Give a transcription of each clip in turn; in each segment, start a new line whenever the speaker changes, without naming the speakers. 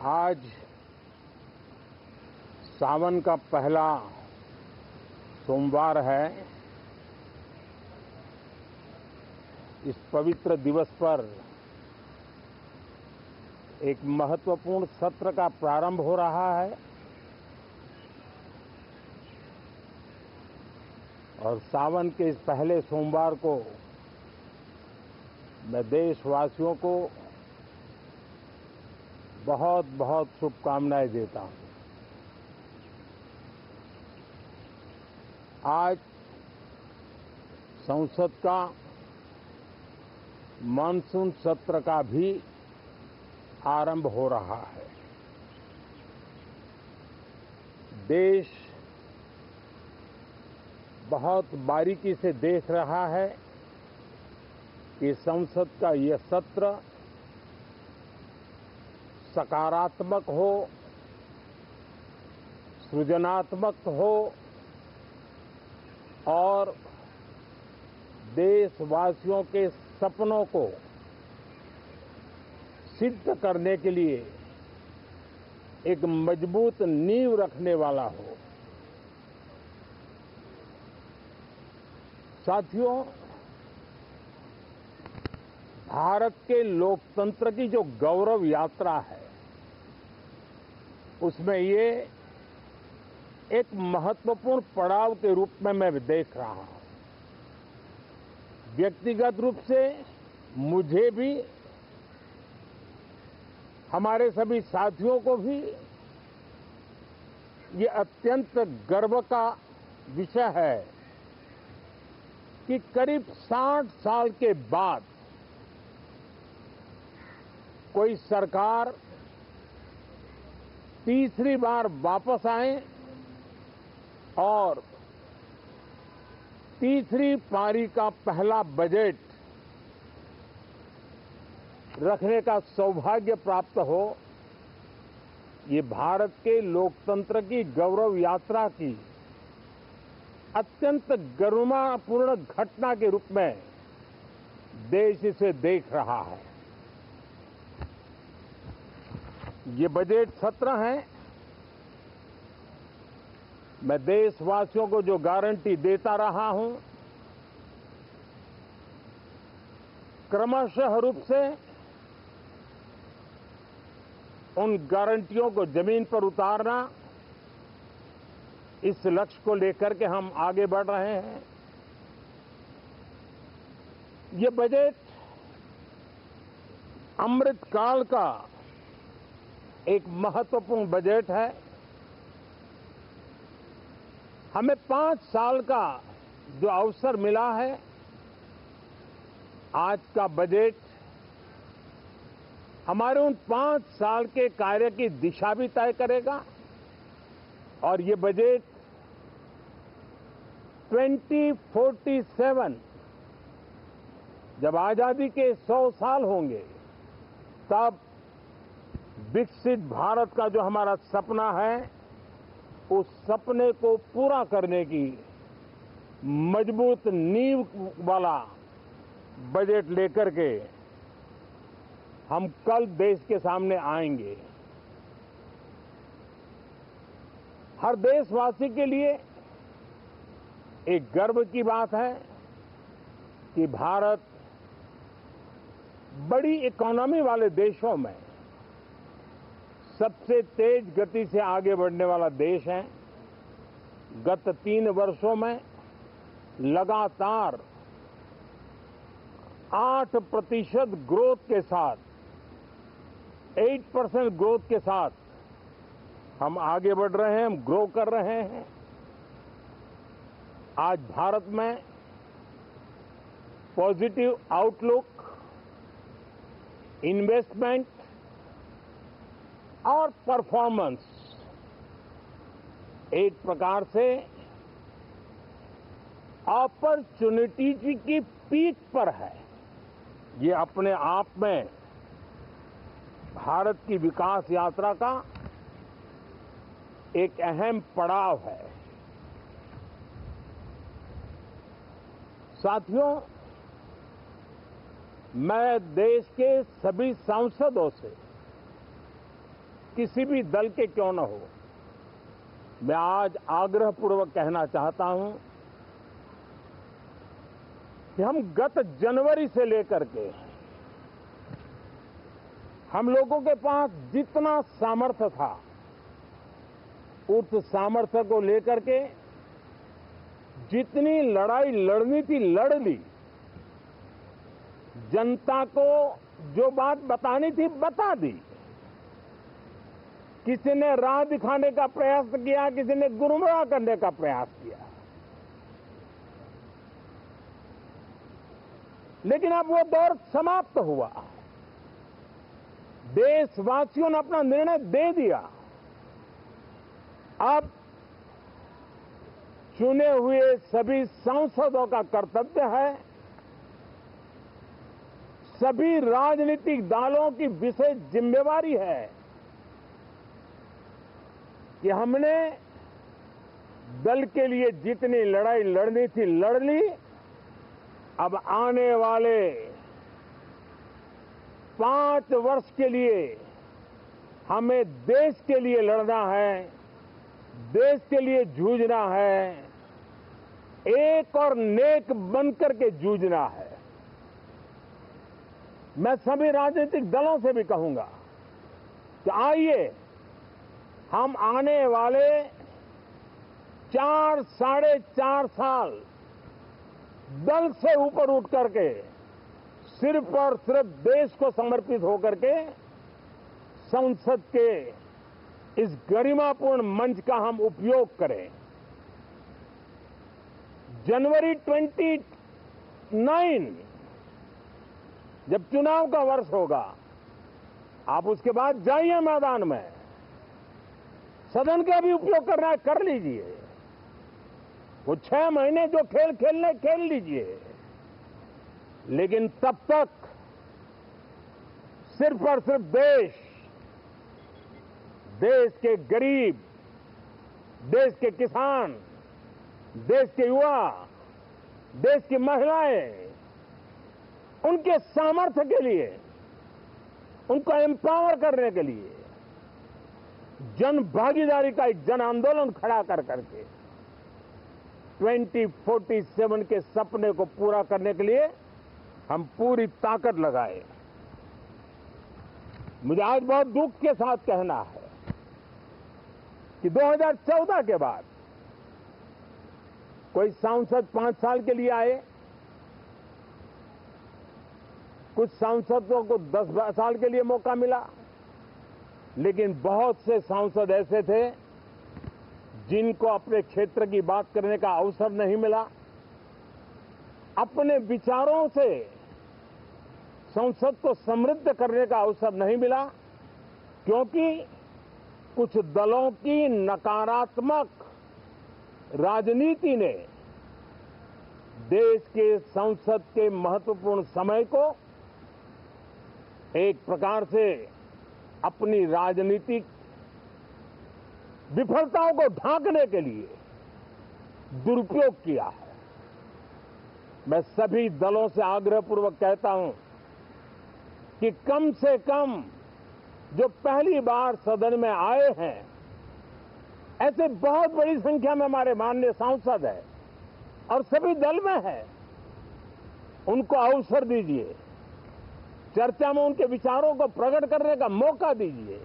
आज सावन का पहला सोमवार है। इस पवित्र दिवस पर एक महत्वपूर्ण सत्र का प्रारंभ हो रहा है और सावन के इस पहले सोमवार को मैं देशवासियों को बहुत बहुत शुभकामनाएं देता हूं। आज संसद का मानसून सत्र का भी आरंभ हो रहा है। देश बहुत बारीकी से देख रहा है कि संसद का यह सत्र सकारात्मक हो, सृजनात्मक हो और देशवासियों के सपनों को सिद्ध करने के लिए एक मजबूत नींव रखने वाला हो। साथियों, भारत के लोकतंत्र की जो गौरव यात्रा है उसमें ये एक महत्वपूर्ण पड़ाव के रूप में मैं देख रहा हूं। व्यक्तिगत रूप से मुझे भी, हमारे सभी साथियों को भी ये अत्यंत गर्व का विषय है कि करीब 60 साल के बाद कोई सरकार तीसरी बार वापस आए और तीसरी पारी का पहला बजट रखने का सौभाग्य प्राप्त हो। ये भारत के लोकतंत्र की गौरव यात्रा की अत्यंत गरिमापूर्ण घटना के रूप में देश इसे देख रहा है। ये बजट सत्र है। मैं देशवासियों को जो गारंटी देता रहा हूं, क्रमशः रूप से उन गारंटियों को जमीन पर उतारना, इस लक्ष्य को लेकर के हम आगे बढ़ रहे हैं। ये बजट अमृतकाल का एक महत्वपूर्ण बजट है। हमें 5 साल का जो अवसर मिला है, आज का बजट हमारे उन 5 साल के कार्य की दिशा भी तय करेगा और ये बजट 2047 जब आजादी के 100 साल होंगे तब विकसित भारत का जो हमारा सपना है, उस सपने को पूरा करने की मजबूत नींव वाला बजट लेकर के हम कल देश के सामने आएंगे। हर देशवासी के लिए एक गर्व की बात है कि भारत बड़ी इकोनॉमी वाले देशों में सबसे तेज गति से आगे बढ़ने वाला देश है। गत 3 वर्षों में लगातार 8% ग्रोथ के साथ, 8% ग्रोथ के साथ हम आगे बढ़ रहे हैं, हम ग्रो कर रहे हैं। आज भारत में पॉजिटिव आउटलुक, इन्वेस्टमेंट और परफॉर्मेंस एक प्रकार से अपॉर्चुनिटी की पीक पर है। ये अपने आप में भारत की विकास यात्रा का एक अहम पड़ाव है। साथियों, मैं देश के सभी सांसदों से किसी भी दल के क्यों न हो, मैं आज आग्रहपूर्वक कहना चाहता हूं कि हम गत जनवरी से लेकर के हम लोगों के पास जितना सामर्थ्य था, उस सामर्थ्य को लेकर के जितनी लड़ाई लड़नी थी लड़ ली। जनता को जो बात बतानी थी बता दी। किसी ने राह दिखाने का प्रयास किया, किसी ने गुमराह करने का प्रयास किया, लेकिन अब वो दौर समाप्त हुआ। देशवासियों ने अपना निर्णय दे दिया। अब चुने हुए सभी सांसदों का कर्तव्य है, सभी राजनीतिक दलों की विशेष जिम्मेवारी है कि हमने दल के लिए जितनी लड़ाई लड़नी थी लड़ ली। अब आने वाले 5 वर्ष के लिए हमें देश के लिए लड़ना है, देश के लिए जूझना है, एक और नेक बनकर के जूझना है। मैं सभी राजनीतिक दलों से भी कहूंगा कि आइए हम आने वाले 4 साढ़े 4 साल दल से ऊपर उठ करके सिर्फ और सिर्फ देश को समर्पित होकर के संसद के इस गरिमापूर्ण मंच का हम उपयोग करें। जनवरी 29 जब चुनाव का वर्ष होगा, आप उसके बाद जाइए मैदान में, सदन का भी उपयोग करना है कर लीजिए। वो 6 महीने जो खेल खेलने खेल लीजिए, लेकिन तब तक सिर्फ और सिर्फ देश के गरीब, देश के किसान, देश के युवा, देश की महिलाएं, उनके सामर्थ्य के लिए, उनको एम्पावर करने के लिए जन भागीदारी का एक जन आंदोलन खड़ा कर करके 2047 के सपने को पूरा करने के लिए हम पूरी ताकत लगाए। मुझे आज बहुत दुख के साथ कहना है कि 2014 के बाद कोई सांसद 5 साल के लिए आए, कुछ सांसदों को 10 साल के लिए मौका मिला, लेकिन बहुत से सांसद ऐसे थे जिनको अपने क्षेत्र की बात करने का अवसर नहीं मिला, अपने विचारों से संसद को समृद्ध करने का अवसर नहीं मिला, क्योंकि कुछ दलों की नकारात्मक राजनीति ने देश के संसद के महत्वपूर्ण समय को एक प्रकार से अपनी राजनीतिक विफलताओं को ढांकने के लिए दुरुपयोग किया है। मैं सभी दलों से आग्रहपूर्वक कहता हूं कि कम से कम जो पहली बार सदन में आए हैं, ऐसे बहुत बड़ी संख्या में हमारे माननीय सांसद हैं और सभी दल में हैं, उनको अवसर दीजिए, चर्चा में उनके विचारों को प्रकट करने का मौका दीजिए,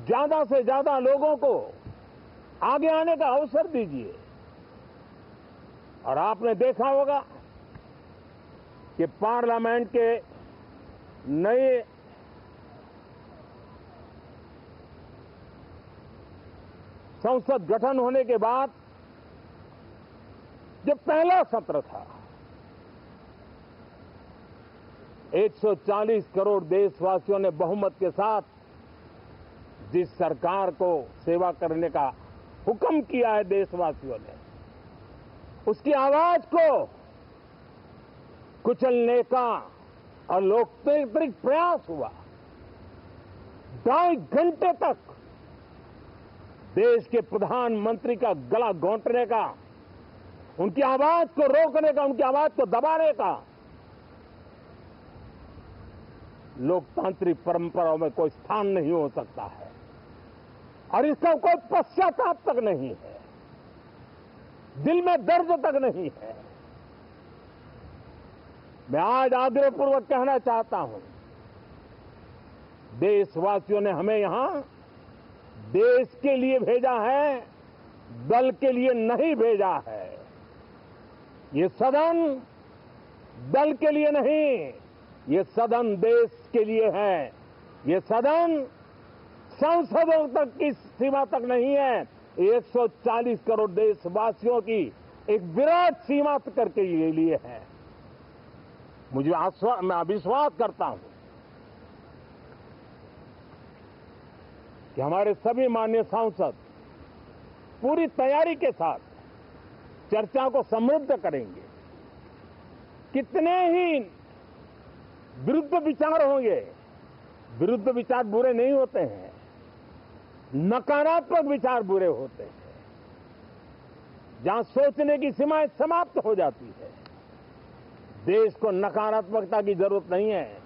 ज्यादा से ज्यादा लोगों को आगे आने का अवसर दीजिए। और आपने देखा होगा कि पार्लियामेंट के नए संसद गठन होने के बाद जो पहला सत्र था, 140 करोड़ देशवासियों ने बहुमत के साथ जिस सरकार को सेवा करने का हुक्म किया है देशवासियों ने, उसकी आवाज को कुचलने का और लोकतांत्रिक प्रयास हुआ। 2.5 घंटे तक देश के प्रधानमंत्री का गला घोंटने का, उनकी आवाज को रोकने का, उनकी आवाज को दबाने का लोकतांत्रिक परंपराओं में कोई स्थान नहीं हो सकता है और इसका कोई पश्चाताप तक नहीं है, दिल में दर्द तक नहीं है। मैं आज आग्रहपूर्वक कहना चाहता हूं, देशवासियों ने हमें यहां देश के लिए भेजा है, दल के लिए नहीं भेजा है। ये सदन दल के लिए नहीं, ये सदन देश के लिए है। ये सदन संसदों तक की सीमा तक नहीं है, 140 करोड़ देशवासियों की एक विराट सीमा करके ये लिए है। मैं विश्वास करता हूं कि हमारे सभी माननीय सांसद पूरी तैयारी के साथ चर्चा को समृद्ध करेंगे। कितने ही विरुद्ध विचार होंगे, विरुद्ध विचार बुरे नहीं होते हैं, नकारात्मक विचार बुरे होते हैं। जहां सोचने की सीमाएं समाप्त हो जाती है, देश को नकारात्मकता की जरूरत नहीं है।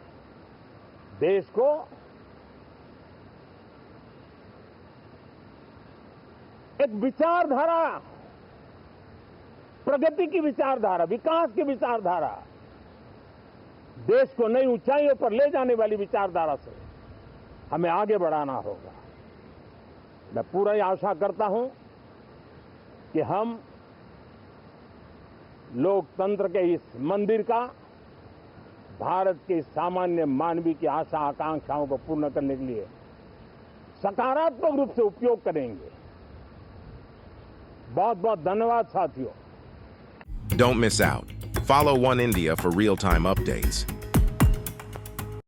देश को एक विचारधारा, प्रगति की विचारधारा, विकास की विचारधारा, देश को नई ऊंचाइयों पर ले जाने वाली विचारधारा से हमें आगे बढ़ाना होगा। मैं पूरा आशा करता हूं कि हम लोकतंत्र के इस मंदिर का भारत के सामान्य मानवीय की आशा आकांक्षाओं को पूर्ण करने के लिए सकारात्मक रूप से उपयोग करेंगे। बहुत बहुत धन्यवाद साथियों।
Don't miss out. Follow One India for real-time updates.